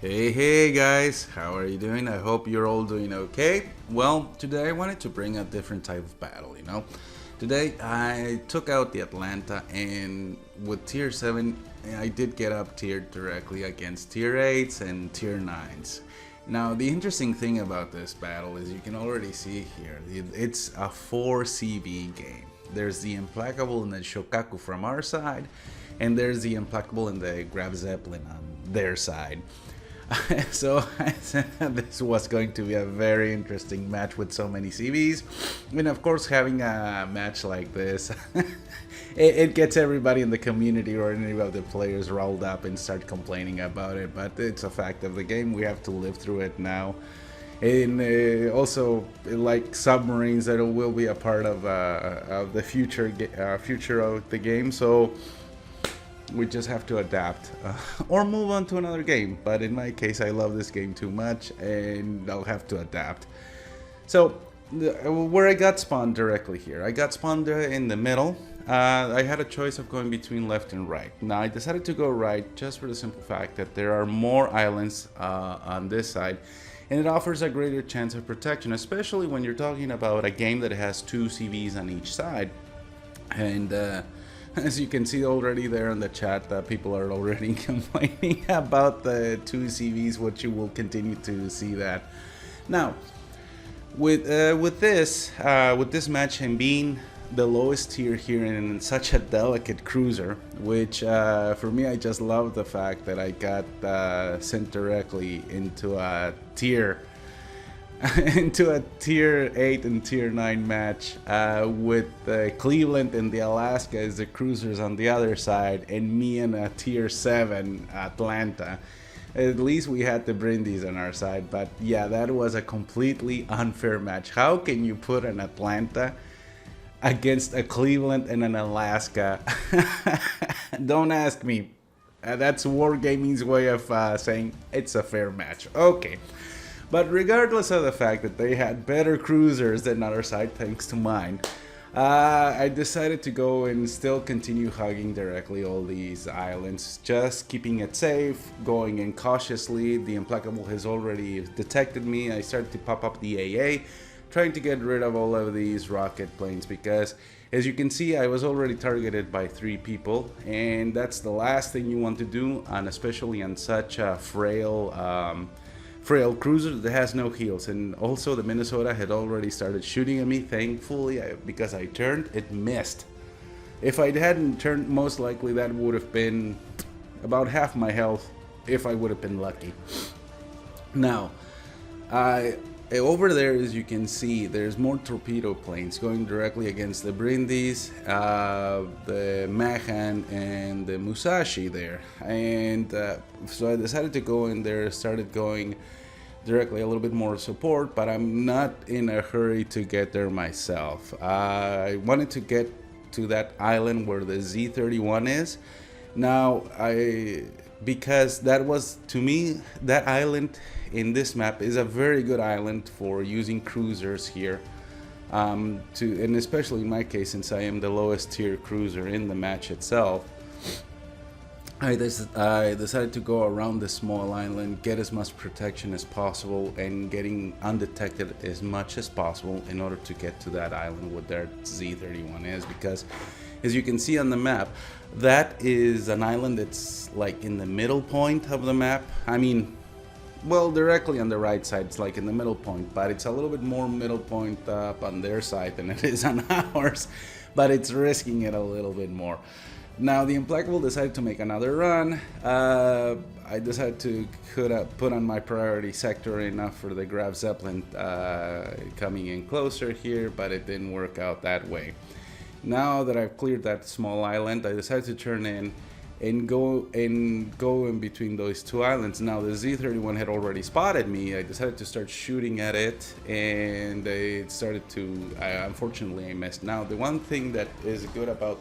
Hey guys, how are you doing? I hope you're all doing okay. Well, today I wanted to bring a different type of battle. Today I took out the Atlanta, and with tier 7, I did get up tiered directly against tier 8s and tier 9s. Now, the interesting thing about this battle is you can already see here, it's a 4 CV game. There's the Implacable and the Shokaku from our side, and there's the Implacable and the Grab Zeppelin on their side. So this was going to be a very interesting match with so many CVs. And of course, having a match like this, it gets everybody in the community or any of the players rolled up and start complaining about it. But it's a fact of the game. We have to live through it now. And also, like submarines, that will be a part of the future of the game. So we just have to adapt or move on to another game. But in my case, I love this game too much and I'll have to adapt. So where I got spawned directly here, I got spawned in the middle. I had a choice of going between left and right. Now I decided to go right just for the simple fact that there are more islands on this side, and it offers a greater chance of protection, especially when you're talking about a game that has 2 CVs on each side. And as you can see already there in the chat, people are already complaining about the 2 CVs, which you will continue to see that. Now, with this match and being the lowest tier here in such a delicate cruiser, which for me, I just love the fact that I got sent directly into a tier into a tier 8 and tier 9 match with Cleveland and the Alaska as the cruisers on the other side, and me and a tier 7 Atlanta. At least we had the Brindis on our side, but yeah, that was a completely unfair match. How can you put an Atlanta against a Cleveland and an Alaska? Don't ask me. That's Wargaming's way of saying it's a fair match. Okay. But regardless of the fact that they had better cruisers than our side, thanks to mine, I decided to go and still continue hugging directly all these islands, just keeping it safe, going in cautiously. The Implacable has already detected me. I started to pop up the AA, trying to get rid of all of these rocket planes because, as you can see, I was already targeted by 3 people, and that's the last thing you want to do, and especially on such a frail cruiser that has no heals. And also the Minnesota had already started shooting at me. Thankfully, because I turned, it missed. If I hadn't turned, most likely that would have been about half my health if I would have been lucky. Now, over there, as you can see, there's more torpedo planes going directly against the Brindis, the Mahan, and the Musashi there. And so I decided to go in there, started going directly a little bit more support, but I'm not in a hurry to get there myself. I wanted to get to that island where the Z31 is. Now, because that was, to me, that island in this map is a very good island for using cruisers here. And especially in my case, since I am the lowest tier cruiser in the match itself, I decided to go around this small island, get as much protection as possible, and getting undetected as much as possible in order to get to that island where their Z31 is. Because, as you can see on the map, that is an island that's like in the middle point of the map. I mean, well, directly on the right side, it's like in the middle point, but it's a little bit more middle point up on their side than it is on ours, but it's risking it a little bit more. Now, the Implacable decided to make another run. I decided to put on my priority sector enough for the Grab Zeppelin coming in closer here, but it didn't work out that way. Now that I've cleared that small island, I decided to turn in and go in between those 2 islands. Now, the Z31 had already spotted me. I decided to start shooting at it, and it started to, unfortunately, I missed. Now, the one thing that is good about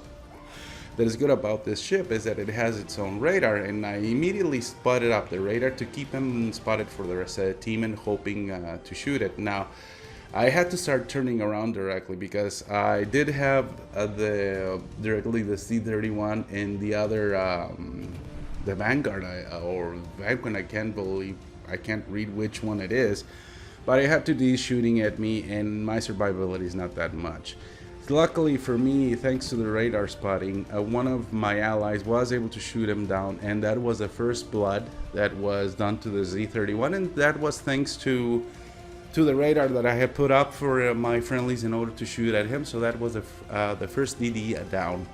this ship is that it has its own radar, and I immediately spotted up the radar to keep him spotted for the rest of the team and hoping to shoot it. Now, I had to start turning around directly because I did have directly the C-31 and the other the Vanguard or Vanguard. I can't read which one it is, but I have 2Ds shooting at me, and my survivability is not that much. Luckily for me, thanks to the radar spotting, one of my allies was able to shoot him down, and that was the first blood that was done to the Z-31, and that was thanks to the radar that I had put up for my friendlies in order to shoot at him. So that was the first DD down.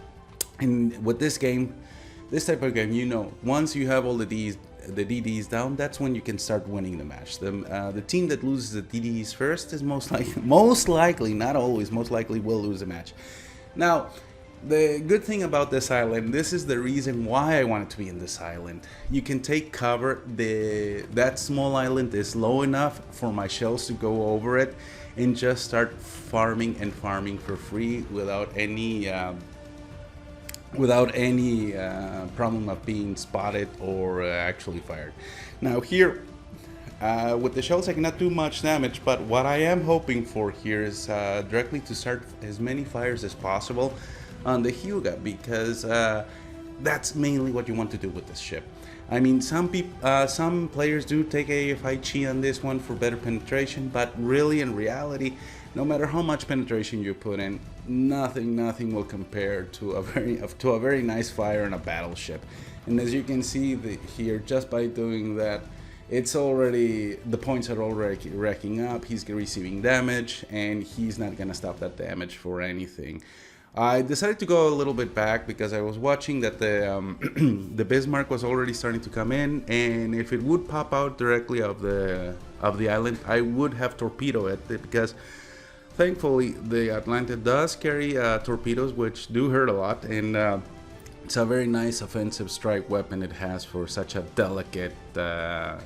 And with this game, this type of game, you know, once you have all the DDs down, that's when you can start winning the match. The team that loses the DDs first is most likely, not always, most likely will lose the match. Now, the good thing about this island, this is the reason why I wanted to be in this island. You can take cover. That small island is low enough for my shells to go over it and just start farming for free without any problem of being spotted or actually fired. Now here, with the shells I cannot do much damage, but what I am hoping for here is directly to start as many fires as possible on the Hyuga, because that's mainly what you want to do with this ship. I mean, some players do take AFI Chi on this one for better penetration, but really in reality, no matter how much penetration you put in, nothing will compare to a very nice fire on a battleship. And as you can see here, just by doing that, the points are already racking up. He's receiving damage, and he's not gonna stop that damage for anything. I decided to go a little bit back because I was watching that the Bismarck was already starting to come in, and if it would pop out directly of the island, I would have torpedoed it, because thankfully the Atlanta does carry torpedoes, which do hurt a lot, and it's a very nice offensive strike weapon it has for such a delicate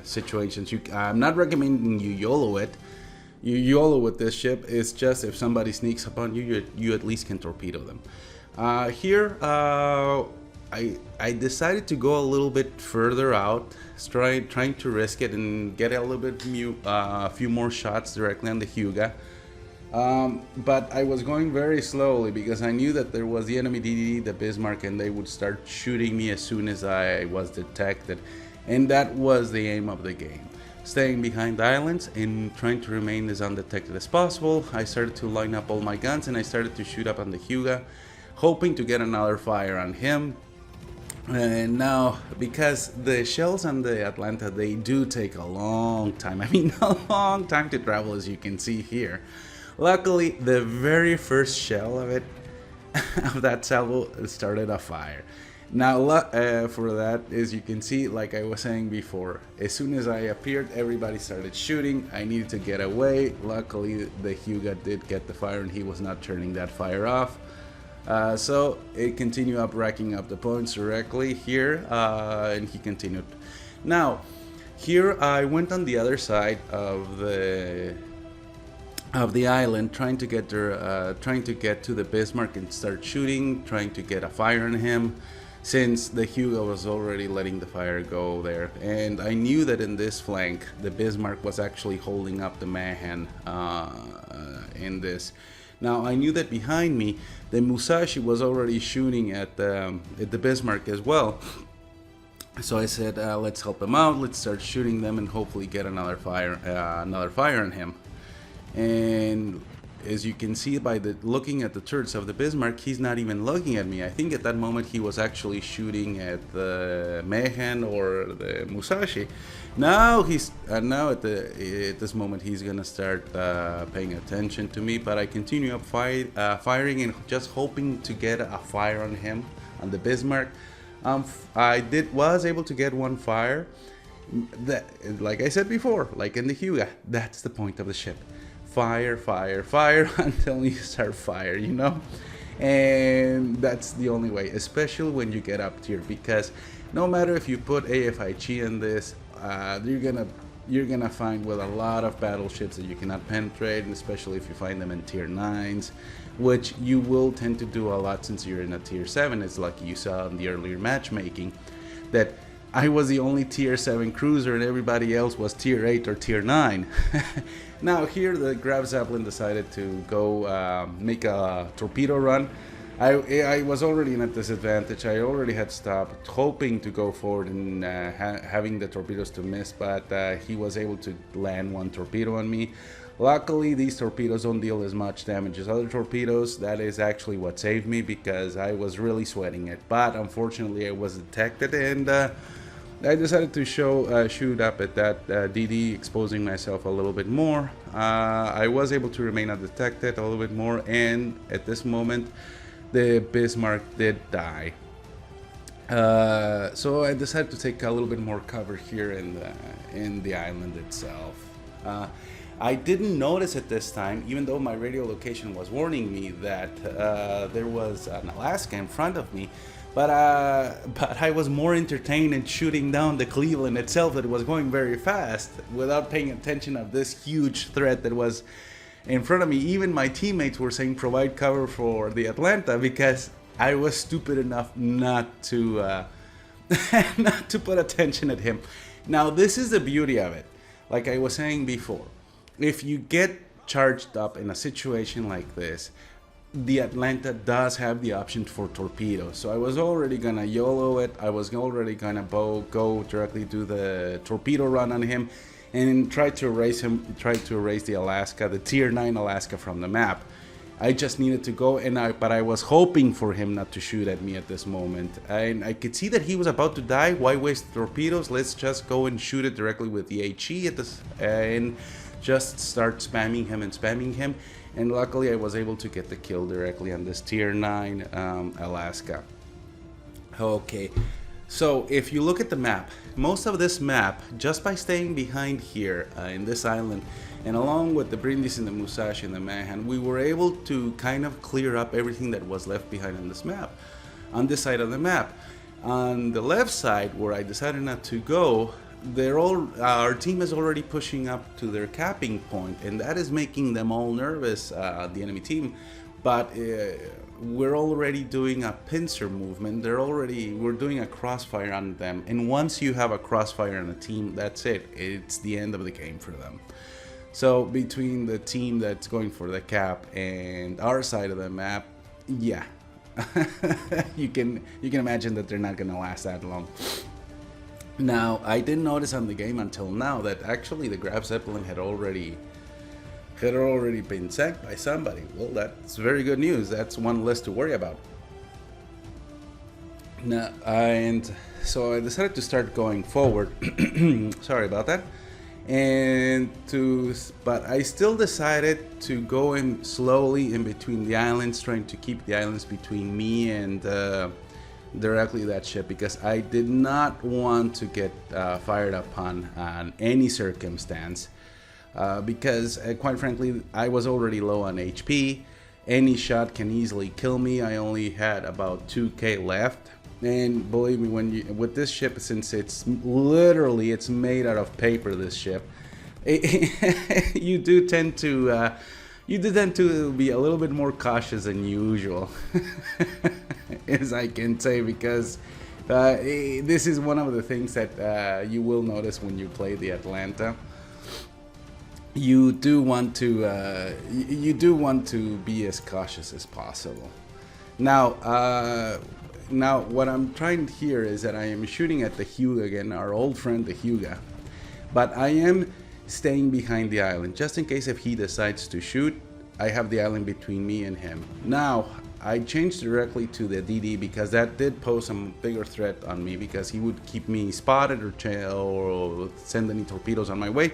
situations. I'm not recommending you YOLO it. You YOLO with this ship. It's just if somebody sneaks upon you, you at least can torpedo them. Here, I decided to go a little bit further out, trying to risk it and get a little bit few more shots directly on the Hyuga. But I was going very slowly because I knew that there was the enemy DDD, the Bismarck, and they would start shooting me as soon as I was detected. And that was the aim of the game. Staying behind the islands and trying to remain as undetected as possible. I started to line up all my guns and I started to shoot up on the Hyuga, hoping to get another fire on him. And now, because the shells on the Atlanta, they do take a long time. I mean, a long time to travel, as you can see here. Luckily, the very first shell of it, of that salvo, started a fire. Now, for that, as you can see, like I was saying before, as soon as I appeared, everybody started shooting. I needed to get away. Luckily, the Hyuga did get the fire and he was not turning that fire off. So it continued racking up the points directly here, and he continued. Now, here I went on the other side of the island, trying to get to the Bismarck and start shooting, trying to get a fire on him, since the Hyuga was already letting the fire go there. And I knew that in this flank, the Bismarck was actually holding up the Mahan in this. Now, I knew that behind me, the Musashi was already shooting at the Bismarck as well. So I said, let's help him out, let's start shooting them and hopefully get another fire on him. And as you can see by looking at the turrets of the Bismarck, he's not even looking at me. I think at that moment he was actually shooting at the Mahan or the Musashi. Now at this moment he's gonna start paying attention to me. But I continue firing and just hoping to get a fire on him, on the Bismarck. I was able to get one fire. That, like I said before, like in the Hyuga, that's the point of the ship. Fire, fire, fire until you start fire, you know? And that's the only way, especially when you get up tier, because no matter if you put AFI Chi in this, you're gonna find with a lot of battleships that you cannot penetrate, and especially if you find them in tier 9s, which you will tend to do a lot since you're in a tier 7. It's like you saw in the earlier matchmaking that I was the only tier 7 cruiser and everybody else was tier 8 or tier 9. Now here the Grav Zeppelin decided to go make a torpedo run. I was already in a disadvantage. I already had stopped, hoping to go forward and having the torpedoes to miss, but he was able to land one torpedo on me. Luckily, these torpedoes don't deal as much damage as other torpedoes. That is actually what saved me, because I was really sweating it. But unfortunately, I was detected, and I decided to shoot up at that DD, exposing myself a little bit more. I was able to remain undetected a little bit more, and at this moment, the Bismarck did die. So I decided to take a little bit more cover here in the island itself. I didn't notice at this time, even though my radio location was warning me that there was an Alaska in front of me, but I was more entertained in shooting down the Cleveland itself that was going very fast without paying attention of this huge threat that was in front of me. Even my teammates were saying provide cover for the Atlanta, because I was stupid enough not to not to put attention at him. Now this is the beauty of it. Like I was saying before, if you get charged up in a situation like this, the Atlanta does have the option for torpedoes. So I was already gonna YOLO it. I was already gonna go directly do the torpedo run on him and try to erase the Alaska, the tier 9 Alaska, from the map. I just needed to go, but I was hoping for him not to shoot at me at this moment. And I could see that he was about to die. Why waste torpedoes? Let's just go and shoot it directly with the HE at this, and just start spamming him. And luckily I was able to get the kill directly on this tier 9 Alaska. Okay, so if you look at the map, most of this map, just by staying behind here in this island, and along with the Brindis and the Musashi and the Mahan, we were able to kind of clear up everything that was left behind on this map, on this side of the map. On the left side, where I decided not to go, our team is already pushing up to their capping point, and that is making them all nervous, the enemy team. But we're already doing a pincer movement. We're doing a crossfire on them, and once you have a crossfire on a team, that's it. It's the end of the game for them. So between the team that's going for the cap and our side of the map, yeah, you can imagine that they're not gonna last that long. Now, I didn't notice on the game until now that actually the Graf Zeppelin had already been sank by somebody. Well, that's very good news. That's one less to worry about. Now, and so I decided to start going forward. Sorry about that. But I still decided to go in slowly in between the islands, trying to keep the islands between me and directly that ship, because I did not want to get fired upon on any circumstance, because quite frankly I was already low on HP. Any shot can easily kill me. I only had about 2k left, and believe me, with this ship, since it's made out of paper, this ship, you do tend to be a little bit more cautious than usual, as I can say, because this is one of the things that you will notice when you play the Atlanta. You do want to be as cautious as possible. Now what I'm trying here is that I am shooting at the Hyuga again, our old friend the Hyuga, but I am staying behind the island just in case if he decides to shoot. I have the island between me and him. Now I changed directly to the DD because that did pose some bigger threat on me, because he would keep me spotted or send any torpedoes on my way,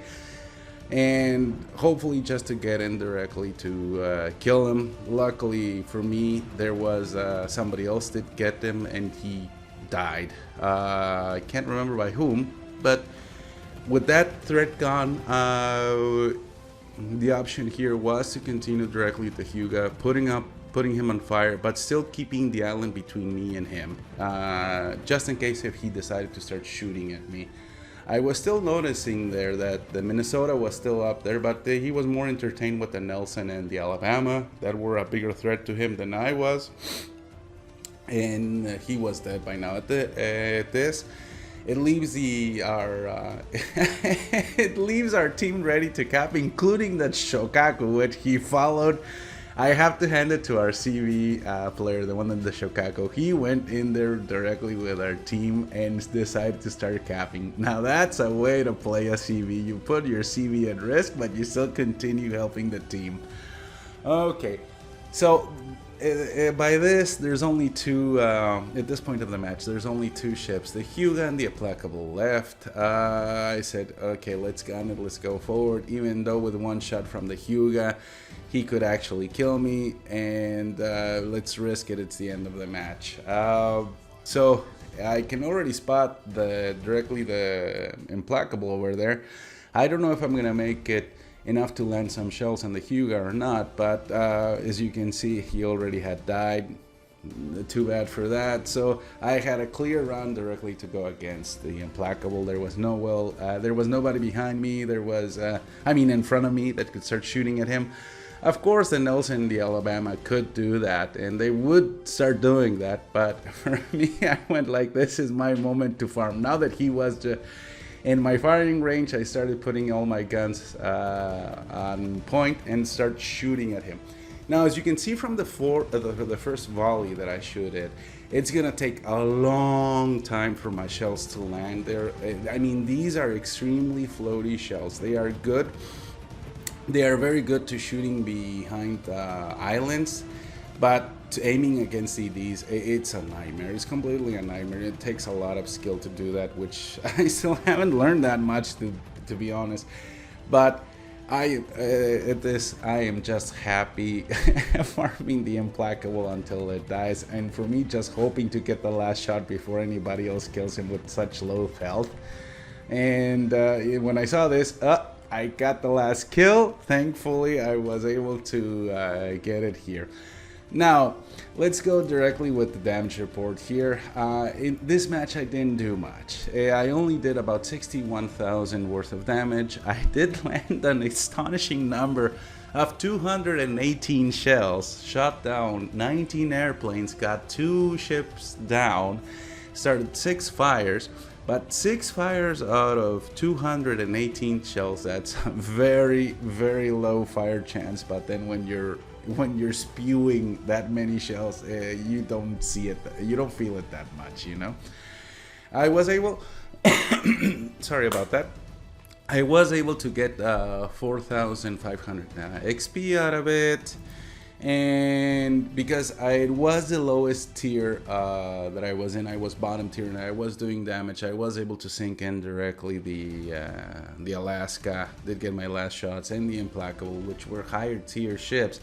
and hopefully just to get in directly to kill him. Luckily for me, there was somebody else that get him, and he died. I can't remember by whom, but with that threat gone, the option here was to continue directly to Hyuga, putting him on fire, but still keeping the island between me and him, just in case if he decided to start shooting at me. I was still noticing there that the Minnesota was still up there, but he was more entertained with the Nelson and the Alabama that were a bigger threat to him than I was, and he was dead by now. At this, it leaves it leaves our team ready to cap, including that Shokaku, which he followed. I have to hand it to our CV player, the one in the Shokaku. He went in there directly with our team and decided to start capping. Now that's a way to play a CV. You put your CV at risk, but you still continue helping the team. Okay, so by this, there's only two, at this point of the match, there's only two ships, the Hyuga and the Implacable left. I said, okay, let's gun it, let's go forward, even though with one shot from the Hyuga, he could actually kill me, and let's risk it, it's the end of the match. So I can already spot directly the Implacable over there. I don't know if I'm gonna make it enough to land some shells on the Hyuga or not, but as you can see, he already had died. Too bad for that. So I had a clear run directly to go against the Implacable. There was there was nobody behind me. There was, in front of me that could start shooting at him. Of course, the Nelson and the Alabama could do that, and they would start doing that. But for me, I went like, this is my moment to farm. Now that he was just in my firing range, I started putting all my guns on point and start shooting at him. Now, as you can see from the first volley that I shoot at, it's gonna take a long time for my shells to land. These are extremely floaty shells. They are good. They are very good to shooting behind islands, but aiming against CDs, it's a nightmare. It's completely a nightmare. It takes a lot of skill to do that, which I still haven't learned that much, to be honest. But at this, I am just happy farming the Implacable until it dies, and for me, just hoping to get the last shot before anybody else kills him with such low health. And when I saw this, I got the last kill. Thankfully, I was able to get it here. Now, let's go directly with the damage report here. In this match, I didn't do much. I only did about 61,000 worth of damage. I did land an astonishing number of 218 shells, shot down 19 airplanes, got 2 ships down, started 6 fires. But 6 fires out of 218 shells, that's a very, very low fire chance. But then when you're spewing that many shells, you don't see it, you don't feel it that much, you know. I was able, sorry about that. I was able to get 4,500 XP out of it. And because it was the lowest tier that I was in, I was bottom tier and I was doing damage, I was able to sink in directly the Alaska, did get my last shots, and the Implacable, which were higher tier ships.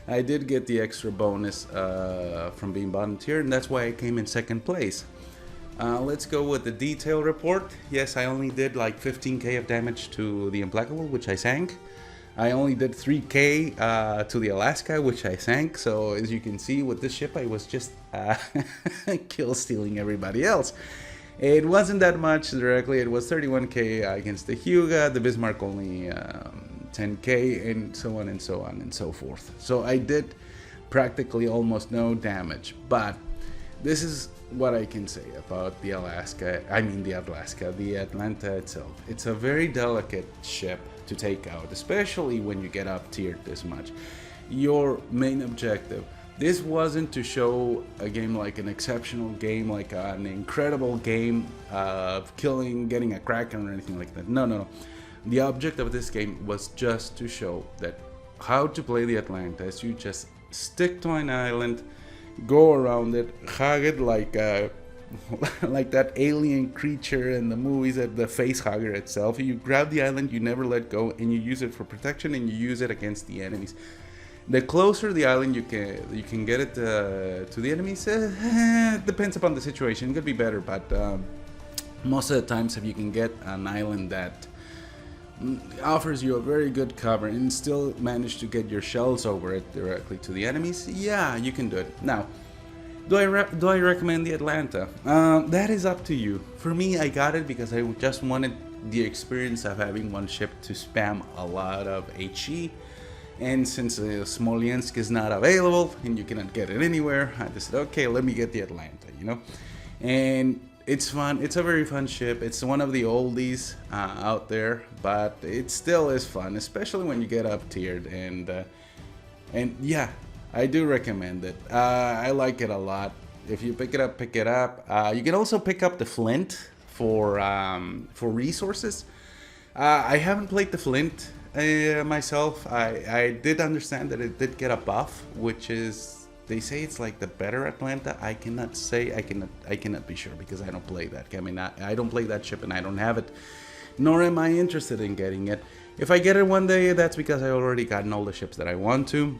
I did get the extra bonus from being bottom tier, and that's why I came in second place. Let's go with the detail report. Yes, I only did like 15k of damage to the Implacable, which I sank. I only did 3k to the Alaska, which I sank. So as you can see with this ship, I was just kill stealing everybody else. It wasn't that much directly. It was 31k against the Hyuga, the Bismarck only 10k, and so on and so on and so forth. So I did practically almost no damage. But this is what I can say about the the Atlanta itself. It's a very delicate ship to take out, especially when you get up tiered this much. Your main objective, this wasn't to show a game like an exceptional game, like an incredible game of killing, getting a Kraken or anything like that. No. The objective of this game was just to show that how to play the Atlanta is you just stick to an island, go around it, hug it like like that alien creature in the movies, at the face hugger itself. You grab the island, you never let go, and you use it for protection, and you use it against the enemies. The closer the island you can get it to the enemies, depends upon the situation. It could be better, but most of the times if you can get an island that offers you a very good cover and still manage to get your shells over it directly to the enemies, yeah, you can do it. Now, do I recommend the Atlanta? That is up to you. For me, I got it because I just wanted the experience of having one ship to spam a lot of HE. And since Smolensk is not available and you cannot get it anywhere, I just said, okay, let me get the Atlanta, you know? And it's fun. It's a very fun ship. It's one of the oldies out there, but it still is fun, especially when you get up tiered. And And yeah, I do recommend it. I like it a lot. If you pick it up, pick it up. You can also pick up the Flint for resources. I haven't played the Flint myself. I did understand that it did get a buff, which is, they say it's like the better Atlanta. I cannot say, I cannot be sure because I don't play that. I mean, I don't play that ship and I don't have it, nor am I interested in getting it. If I get it one day, that's because I already gotten all the ships that I want to.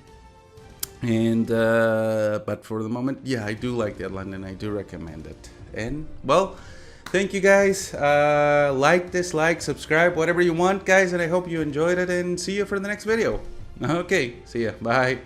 And but for the moment, yeah, I do like the Atlanta and I do recommend it. And well, thank you guys. Like, dislike, subscribe, whatever you want, guys, and I hope you enjoyed it, and see you for the next video. Okay, see ya. Bye.